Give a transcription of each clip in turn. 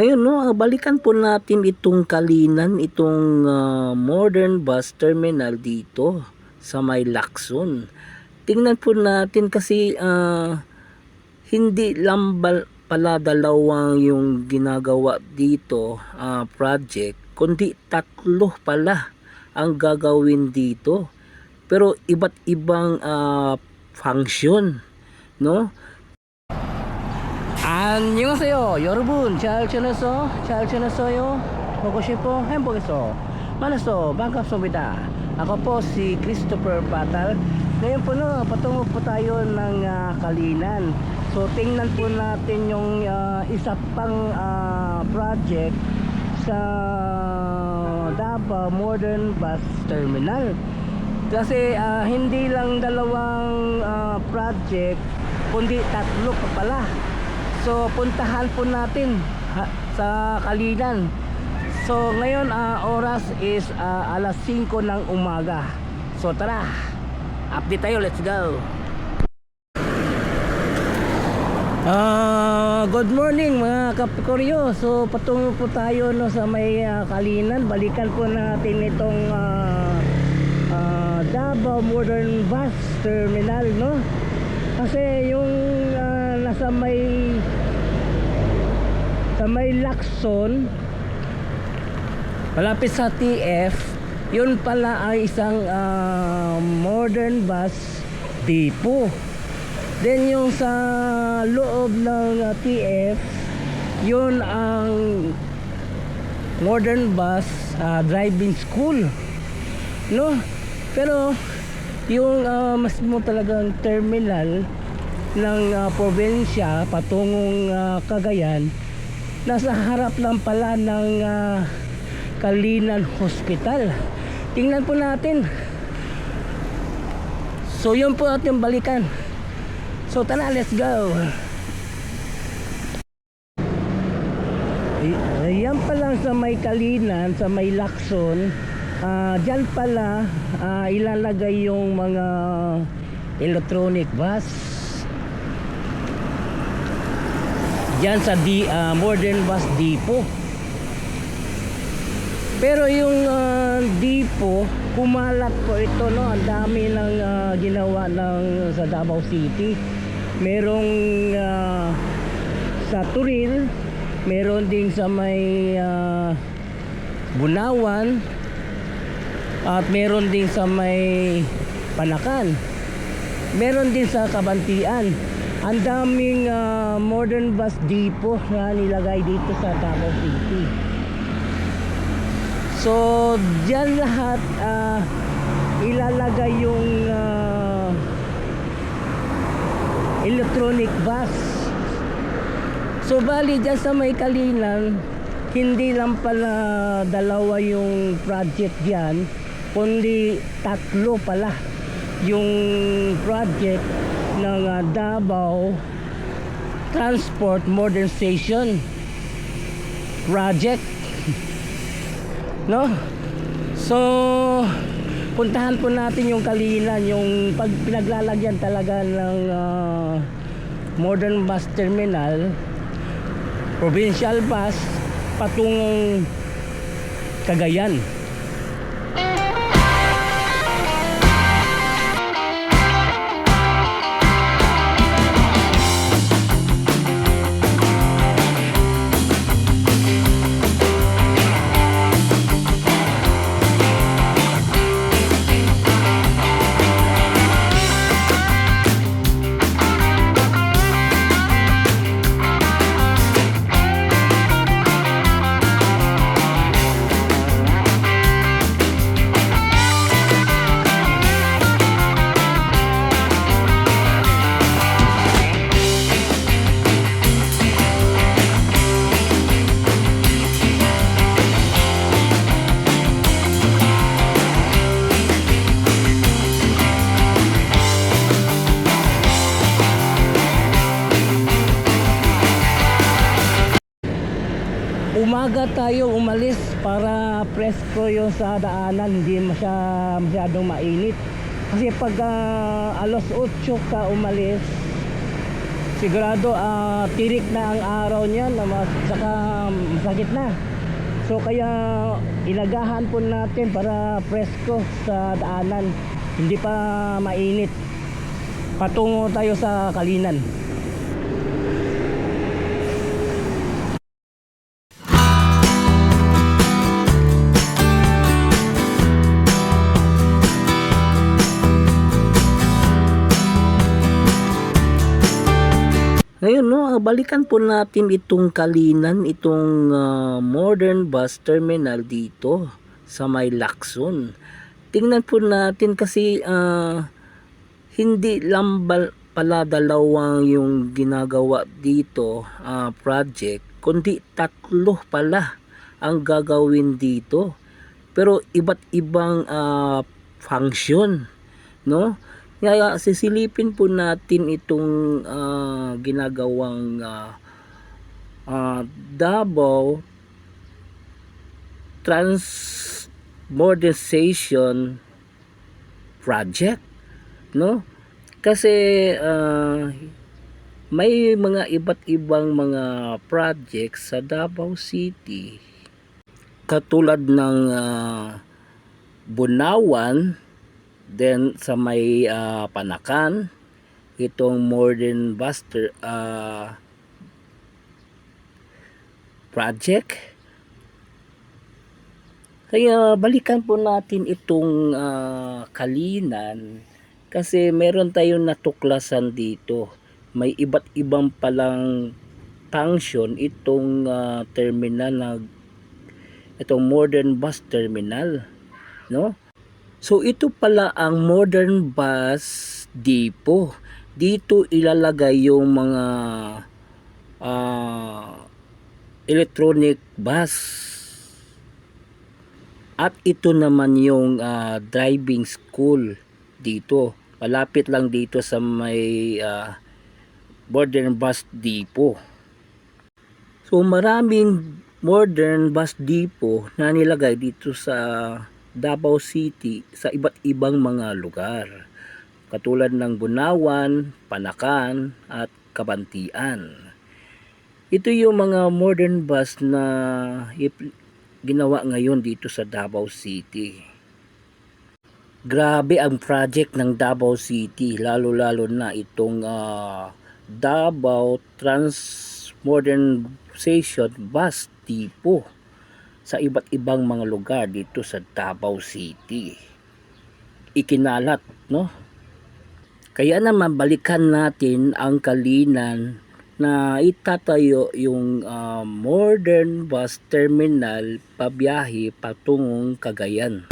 Ngayon, no, balikan po natin itong Kalinan, itong modern bus terminal dito sa may Lacson. Tingnan po natin kasi hindi lang pala dalawang yung ginagawa dito project, kundi tatlo pala ang gagawin dito. Pero iba't ibang function, no? 안녕하세요 여러분. 잘 지냈어요? 보고 싶어 행복해서 만나서 반갑습니다. Ako po si Christopher Patal. Ngayon po patungo po tayo ng Kalinan. So tingnan po natin yung isa pang project sa Davao Modern Bus Terminal. Kasi hindi lang dalawang project, kundi tatlo pa pala. So puntahan po natin sa Kalinan. So ngayon oras is alas 5 ng umaga. So tara, update tayo, let's go. Good morning mga kapikoryo. So patungo po tayo sa may Kalinan. Balikan po natin itong Davao Modern Bus Terminal, no? Kasi yung nasa may Lacson, malapit sa TF, yun pala ay isang modern bus depot. Then yung sa loob ng TF, yun ang modern bus driving school, no? Pero yung mas mo talagang terminal ng probinsya patungong Cagayan, nasa harap lang pala ng Kalinan Hospital. Tingnan po natin. So yun po ating balikan. So tara, let's go. Ayan pa lang sa may Kalinan, sa may Lacson. Diyan pala ilalagay yung mga electronic bus. Diyan sa modern bus depot. Pero yung depot, kumalat po ito, no? Ang dami ng ginawa sa Davao City. Merong sa Turil, meron din sa may Bunawan, at meron din sa may Panakan, meron din sa Kabantian. Ang daming modern bus depot na nilagay dito sa Davao City. So dyan lahat ilalagay yung electronic bus. So bali dyan sa may Kalinan, hindi lang pala dalawa yung project dyan, kundi tatlo pala yung project ng Davao Transport Modernization Project, no? So puntahan po natin yung Kalinan, yung pinaglalagyan talaga ng modern bus terminal, provincial bus patungong Cagayan. Umaga tayo umalis para presko yung sa daanan, hindi masyadong mainit. Kasi pag alas 8 ka umalis, sigurado tirik na ang araw niyan na saka masakit na. So kaya ilagahan po natin para presko sa daanan, hindi pa mainit. Patungo tayo sa Kalinan. Ngayon balikan po natin itong Kalinan, itong modern bus terminal dito sa may Lacson. Tingnan po natin kasi hindi lang pala dalawang yung ginagawa dito project, kundi tatlo pala ang gagawin dito. Pero iba't ibang function, no? Kaya sisilipin po natin itong ginagawang Davao Transmodernization Project, no? Kasi may mga iba't ibang mga projects sa Davao City katulad ng Bunawan. Then sa may Panakan, itong modern bus project. Kaya balikan po natin itong Kalinan kasi meron tayong natuklasan dito. May iba't ibang palang function itong terminal itong modern bus terminal, no? So ito pala ang modern bus depot. Dito ilalagay yung mga electronic bus. At ito naman yung driving school dito. Malapit lang dito sa may modern bus depot. So maraming modern bus depot na nilagay dito sa Davao City sa iba't ibang mga lugar katulad ng Bunawan, Panakan at Kabantian. Ito yung mga modern bus na ginawa ngayon dito sa Davao City. Grabe ang project ng Davao City, lalo na itong Davao Transmodernization Bus Depot sa iba't ibang mga lugar dito sa Davao City. Ikinalat, no? Kaya naman balikan natin ang Kalinan na itatayo yung modern bus terminal pabiyahe patungong Cagayan.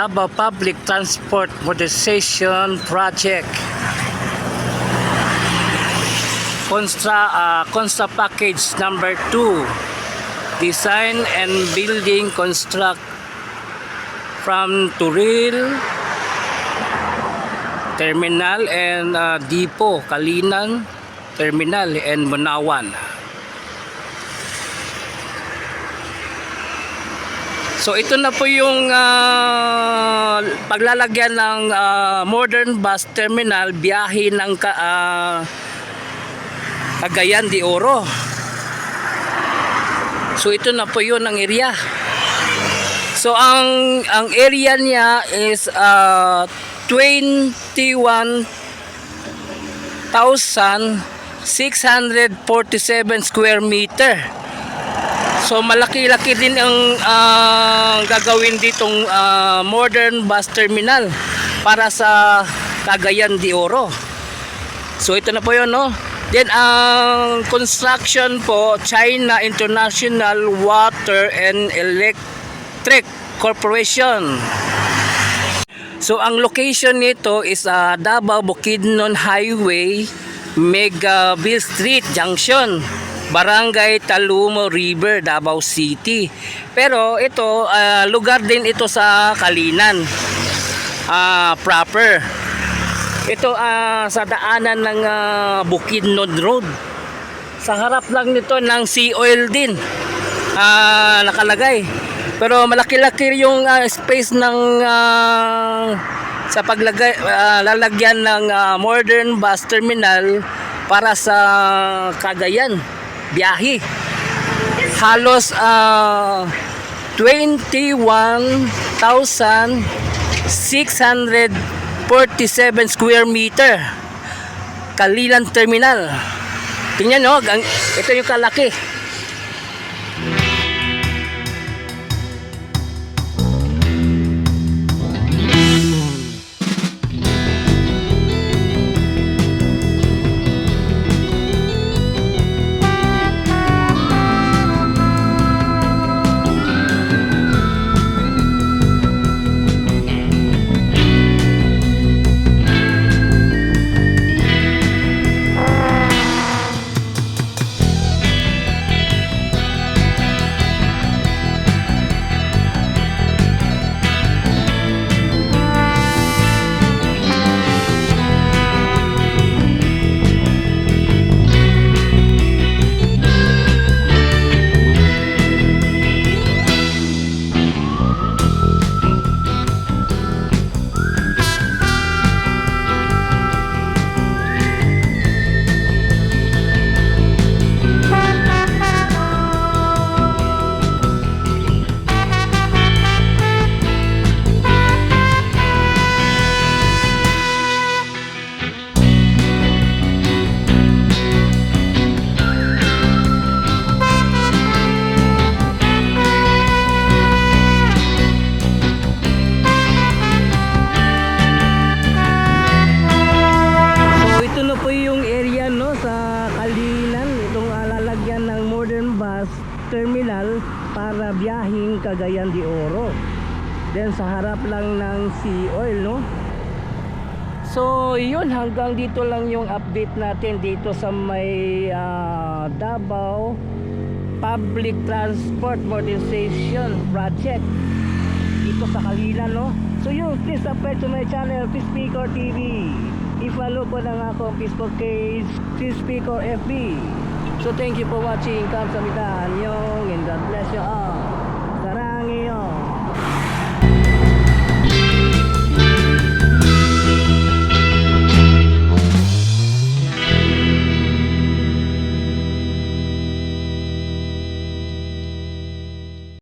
Davao Public Transport Modernization Project. Consta package number 2. Design and building construct from Turil Terminal and Depot, Kalinan Terminal and Bunawan. So ito na po yung paglalagyan ng modern bus terminal biyahe ng Cagayan de Oro. So ito na po yun ang area. So ang area niya is 21,647 square meter. So malaki-laki din ang gagawin ditong modern bus terminal para sa Cagayan de Oro. So ito na po yun, no? Then ang construction po, China International Water and Electric Corporation. So ang location nito is Davao Bukidnon Highway, Megaville Street Junction, Barangay Talumo River, Davao City. Pero ito, lugar din ito sa Kalinan proper. Ito sa daanan ng Bukidnon Road. Sa harap lang nito ng Sea Oil din nakalagay. Pero malaki-laki yung space ng sa lalagyan ng modern bus terminal para sa Cagayan biyahe. Halos 21,647 square meter Kalilan Terminal. Tingnan nyo, ito yung kalaki. Terminal para biyahing Cagayan de Oro. Then sa harap lang ng Sea Oil, no? So yun, hanggang dito lang yung update natin dito sa may Davao Public Transport Modernization Project dito sa Kalinan, no? So yun, please subscribe to my channel, Peacepeaker TV. I-follow po na ako ang Facebook page, Peacepeaker FB. So thank you for watching. Kamsahamnida, annyeong, and God bless you all.